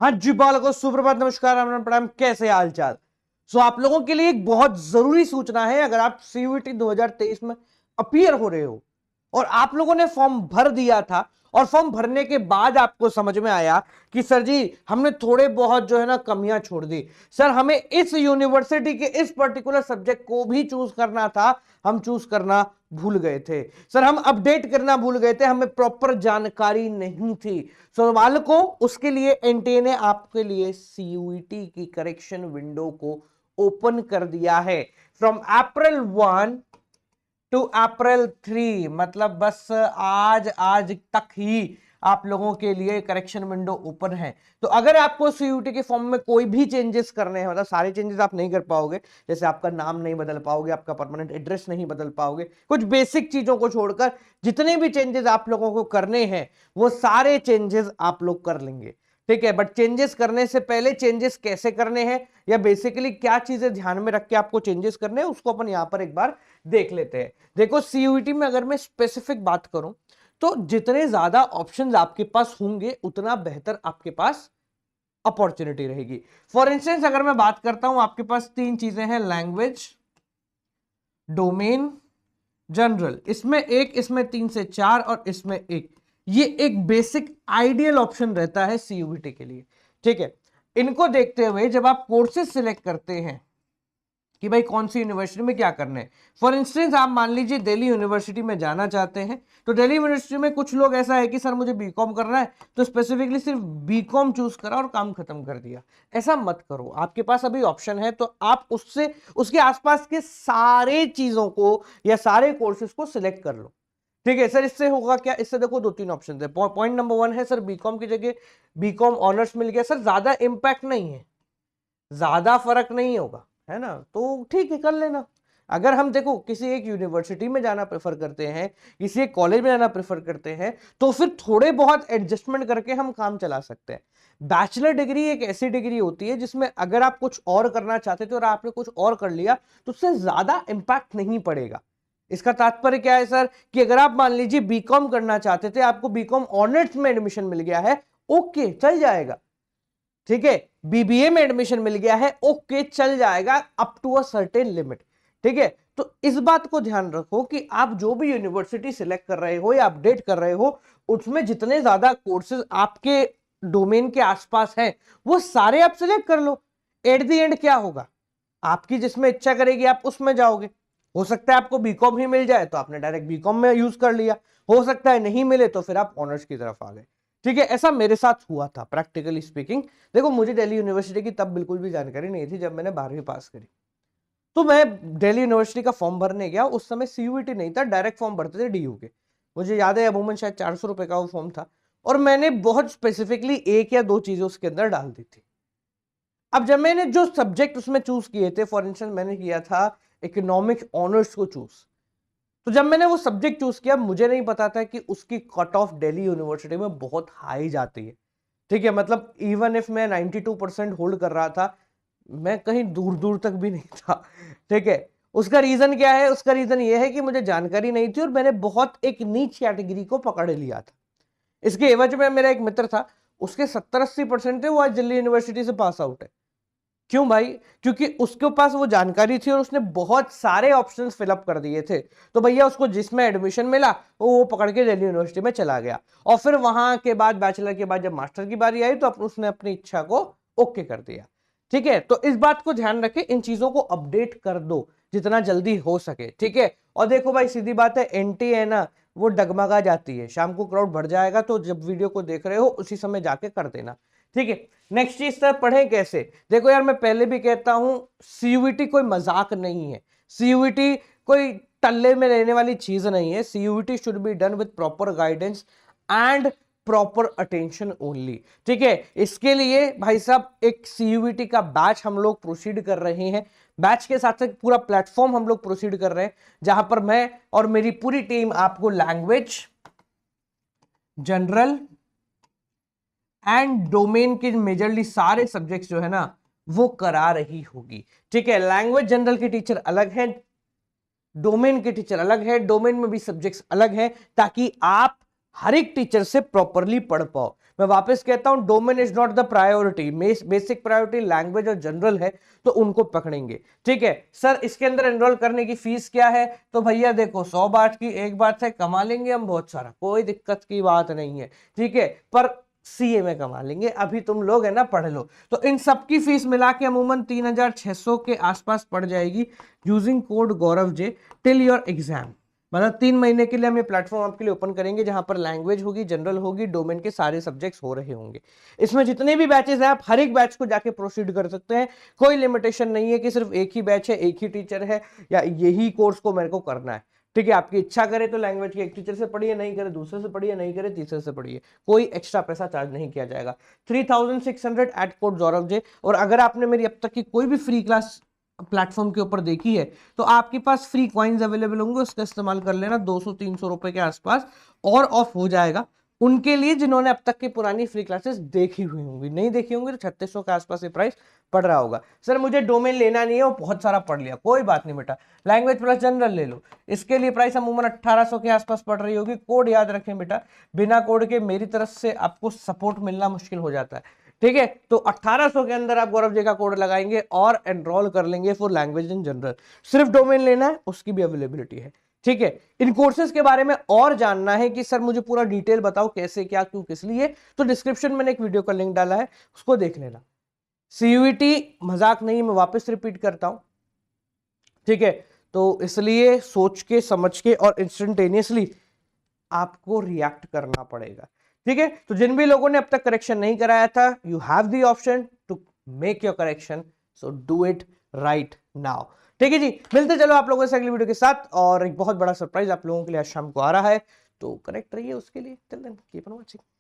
हाँ जी बालकों, सुप्रभात, नमस्कार, राम राम, प्रणाम। कैसे हाल चाल? आप लोगों के लिए एक बहुत जरूरी सूचना है। अगर आप सीयूईटी 2023 में अपीयर हो रहे हो और आप लोगों ने फॉर्म भर दिया था और फॉर्म भरने के बाद आपको समझ में आया कि सर जी हमने थोड़े बहुत जो है ना कमियां छोड़ दी, सर हमें इस यूनिवर्सिटी के इस पर्टिकुलर सब्जेक्ट को भी चूज करना था, हम चूज करना भूल गए थे, सर हम अपडेट करना भूल गए थे, हमें प्रॉपर जानकारी नहीं थी। सवाल को उसके लिए एनटीए ने आपके लिए सीयूईटी की करेक्शन विंडो को ओपन कर दिया है फ्रॉम अप्रैल 1 टू अप्रैल 3। मतलब बस आज आज तक ही आप लोगों के लिए करेक्शन विंडो ओपन है। तो अगर आपको सीयूटी के फॉर्म में कोई भी चेंजेस करने हैं, मतलब सारे चेंजेस आप नहीं कर पाओगे, जैसे आपका नाम नहीं बदल पाओगे, आपका परमानेंट एड्रेस नहीं बदल पाओगे, कुछ बेसिक चीजों को छोड़कर जितने भी चेंजेस आप लोगों को करने हैं वो सारे चेंजेस आप लोग कर लेंगे, ठीक है। बट चेंजेस करने से पहले चेंजेस कैसे करने हैं या बेसिकली क्या चीजें ध्यान में रख के आपको चेंजेस करने हैं उसको अपन यहां पर एक बार देख लेते हैं। देखो सीयूईटी में अगर मैं स्पेसिफिक बात करूं तो जितने ज्यादा ऑप्शंस आपके पास होंगे उतना बेहतर आपके पास अपॉर्चुनिटी रहेगी। फॉर इंस्टेंस अगर मैं बात करता हूं, आपके पास तीन चीजें हैं, लैंग्वेज, डोमेन, जनरल। इसमें एक, इसमें 3 से 4 और इसमें एक। ये एक बेसिक आइडियल ऑप्शन रहता है सीयूईटी के लिए, ठीक है। इनको देखते हुए जब आप कोर्सेज सिलेक्ट करते हैं कि भाई कौन सी यूनिवर्सिटी में क्या करना है, फॉर इंस्टेंस आप मान लीजिए दिल्ली यूनिवर्सिटी में जाना चाहते हैं, तो दिल्ली यूनिवर्सिटी में कुछ लोग ऐसा है कि सर मुझे बीकॉम करना है, तो स्पेसिफिकली सिर्फ बीकॉम चूज करा और काम खत्म कर दिया। ऐसा मत करो, आपके पास अभी ऑप्शन है तो आप उससे उसके आसपास के सारे चीजों को या सारे कोर्सेज को सिलेक्ट कर लो, ठीक है। सर इससे होगा क्या? इससे देखो दो तीन ऑप्शन है। पॉइंट नंबर 1 है सर बीकॉम की जगह बीकॉम ऑनर्स मिल गया, सर ज्यादा इंपैक्ट नहीं है, ज्यादा फर्क नहीं होगा, है ना, तो ठीक है कर लेना। अगर हम देखो किसी एक यूनिवर्सिटी में जाना प्रेफर करते हैं, किसी एक कॉलेज में जाना प्रेफर करते हैं, तो फिर थोड़े बहुत एडजस्टमेंट करके हम काम चला सकते हैं। बैचलर डिग्री एक ऐसी डिग्री होती है जिसमें अगर आप कुछ और करना चाहते थे और आपने कुछ और कर लिया तो उससे ज्यादा इंपैक्ट नहीं पड़ेगा। इसका तात्पर्य क्या है सर कि अगर आप मान लीजिए बीकॉम करना चाहते थे, आपको बीकॉम ऑनर्स में एडमिशन मिल गया है, ओके चल जाएगा, ठीक है। बीबीए में एडमिशन मिल गया है, ओके चल जाएगा up to a certain limit, ठीक है। तो इस बात को ध्यान रखो कि आप जो भी यूनिवर्सिटी सिलेक्ट कर रहे हो या अपडेट कर रहे हो उसमें जितने ज्यादा कोर्सेज आपके डोमेन के आसपास हैं वो सारे आप सिलेक्ट कर लो। एट द एंड क्या होगा, आपकी जिसमें इच्छा करेगी आप उसमें जाओगे। हो सकता है आपको बीकॉम ही मिल जाए तो आपने डायरेक्ट बीकॉम में यूज कर लिया, हो सकता है नहीं मिले तो फिर आप ऑनर्स की तरफ आ गए, ठीक है। ऐसा मेरे साथ हुआ था प्रैक्टिकली स्पीकिंग। देखो मुझे दिल्ली यूनिवर्सिटी की तब बिल्कुल भी जानकारी नहीं थी जब मैंने 12वीं पास करी, तो मैं दिल्ली यूनिवर्सिटी का फॉर्म भरने गया। उस समय सीयूईटी नहीं था, डायरेक्ट फॉर्म भरते थे डीयू के। मुझे याद है अमूमन शायद 400 रुपए का वो फॉर्म था और मैंने बहुत स्पेसिफिकली एक या दो चीजें उसके अंदर डाल दी थी। अब जब मैंने जो सब्जेक्ट उसमें चूज किए थे, फॉर इंस्टेंस मैंने किया था इकोनॉमिक ऑनर्स को चूज, तो जब मैंने वो सब्जेक्ट चूज किया मुझे नहीं पता था कि उसकी कट ऑफ दिल्ली यूनिवर्सिटी में बहुत हाई जाती है, ठीक है। मतलब इवन इफ मैं 92% होल्ड कर रहा था, मैं कहीं दूर दूर तक भी नहीं था, ठीक है। उसका रीजन क्या है? उसका रीजन ये है कि मुझे जानकारी नहीं थी और मैंने बहुत एक नीच कैटेगरी को पकड़ लिया था। इसके एवज में मेरा एक मित्र था, उसके 70-80% थे, वो आज दिल्ली यूनिवर्सिटी से पास आउट है। क्यों भाई? क्योंकि उसके पास वो जानकारी थी और उसने बहुत सारे ऑप्शंस फिलअप कर दिए थे, तो भैया उसको जिसमें एडमिशन मिला वो पकड़ के दिल्ली यूनिवर्सिटी में चला गया। और फिर वहां के बाद बैचलर के बाद जब मास्टर की बारी आई तो उसने अपनी इच्छा को ओके कर दिया, ठीक है। तो इस बात को ध्यान रखें, इन चीजों को अपडेट कर दो जितना जल्दी हो सके, ठीक है। और देखो भाई सीधी बात है, एनटी है ना वो डगमगा जाती है, शाम को क्राउड बढ़ जाएगा, तो जब वीडियो को देख रहे हो उसी समय जाके कर देना, ठीक है। नेक्स्ट चीज सर पढ़े कैसे? देखो यार मैं पहले भी कहता हूं सीयूईटी कोई मजाक नहीं है, सीयूईटी कोई टल्ले में रहने वाली चीज नहीं है। CUET should be done with proper guidance and proper attention only, ठीक है। इसके लिए भाई साहब एक सीयूईटी का बैच हम लोग प्रोसीड कर रहे हैं, बैच के साथ साथ पूरा प्लेटफॉर्म हम लोग प्रोसीड कर रहे हैं जहां पर मैं और मेरी पूरी टीम आपको लैंग्वेज, जनरल एंड डोमेन के मेजरली सारे सब्जेक्ट्स जो है ना वो करा रही होगी, ठीक है। लैंग्वेज जनरल के टीचर अलग हैं, डोमेन के टीचर अलग है, डोमेन में भी सब्जेक्ट्स अलग हैं, ताकि आप हर एक टीचर से प्रॉपरली पढ़ पाओ। मैं वापस कहता हूं, domain is not the priority, basic priority language और जनरल है, तो उनको पकड़ेंगे। ठीक है सर, इसके अंदर एनरोल करने की फीस क्या है? तो भैया देखो, 100 बात की एक बात है, कमा लेंगे हम बहुत सारा, कोई दिक्कत की बात नहीं है। ठीक है, पर सीए में कमा लेंगे, अभी तुम लोग है ना पढ़ लो। तो इन सबकी फीस मिला के अमूमन 3600 के आसपास पड़ जाएगी, using code Gaurav J till your exam. मतलब 3 महीने के लिए हम ये प्लेटफॉर्म आपके लिए ओपन करेंगे, जहां पर लैंग्वेज होगी, जनरल होगी, डोमेन के सारे सब्जेक्ट्स हो रहे होंगे। इसमें जितने भी बैचेस हैं, आप हर एक बैच को जाके प्रोसीड कर सकते हैं। कोई लिमिटेशन नहीं है कि सिर्फ एक ही बैच है, एक ही टीचर है, या यही कोर्स को मेरे को करना है। ठीक है, आपकी इच्छा करे तो लैंग्वेज के एक टीचर से पढ़िए, नहीं करे दूसरे से पढ़िए, नहीं करे तीसरे से पढ़िए, कोई एक्स्ट्रा पैसा चार्ज नहीं किया जाएगा। 3600 एट कोड गौरव जे। और अगर आपने मेरी अब तक की कोई भी फ्री क्लास प्लेटफॉर्म के ऊपर देखी है, तो आपके पास फ्री कॉइन्स अवेलेबल होंगे, उसका इस्तेमाल कर लेना, 200-300 रुपए के आसपास और ऑफ हो जाएगा उनके लिए जिन्होंने अब तक की पुरानी फ्री क्लासेस देखी हुई होंगी। नहीं देखी होंगी तो 3600 के आसपास ये प्राइस पड़ रहा होगा। सर मुझे डोमेन लेना नहीं है, वो बहुत सारा पढ़ लिया, कोई बात नहीं बेटा, लैंग्वेज प्लस जनरल ले लो। इसके लिए प्राइस अमूमन 1800 के आसपास पड़ रही होगी। कोड याद रखें बेटा, बिना कोड के मेरी तरफ से आपको सपोर्ट मिलना मुश्किल हो जाता है। ठीक है, तो 1800 के अंदर आप गौरव जी का कोड लगाएंगे और एनरोल कर लेंगे फॉर लैंग्वेज इन जनरल। सिर्फ डोमेन लेना है, उसकी भी अवेलेबिलिटी है। ठीक है, इन कोर्सेज के बारे में और जानना है कि सर मुझे पूरा डिटेल बताओ, कैसे क्या क्यों किस लिए, तो डिस्क्रिप्शन में एक वीडियो का लिंक डाला है, उसको देख लेना। सीयूईटी मजाक नहीं, मैं वापस रिपीट करता हूं। ठीक है, तो इसलिए सोच के समझ के और इंस्टेंटेनियसली आपको रिएक्ट करना पड़ेगा। ठीक है, तो जिन भी लोगों ने अब तक करेक्शन नहीं कराया था, you have the option to make your correction, so do it right now. ठीक है जी, मिलते चलो आप लोगों से अगली वीडियो के साथ, और एक बहुत बड़ा सरप्राइज आप लोगों के लिए आज शाम को आ रहा है, तो करेक्ट रहिए उसके लिए। Till then keep on watching.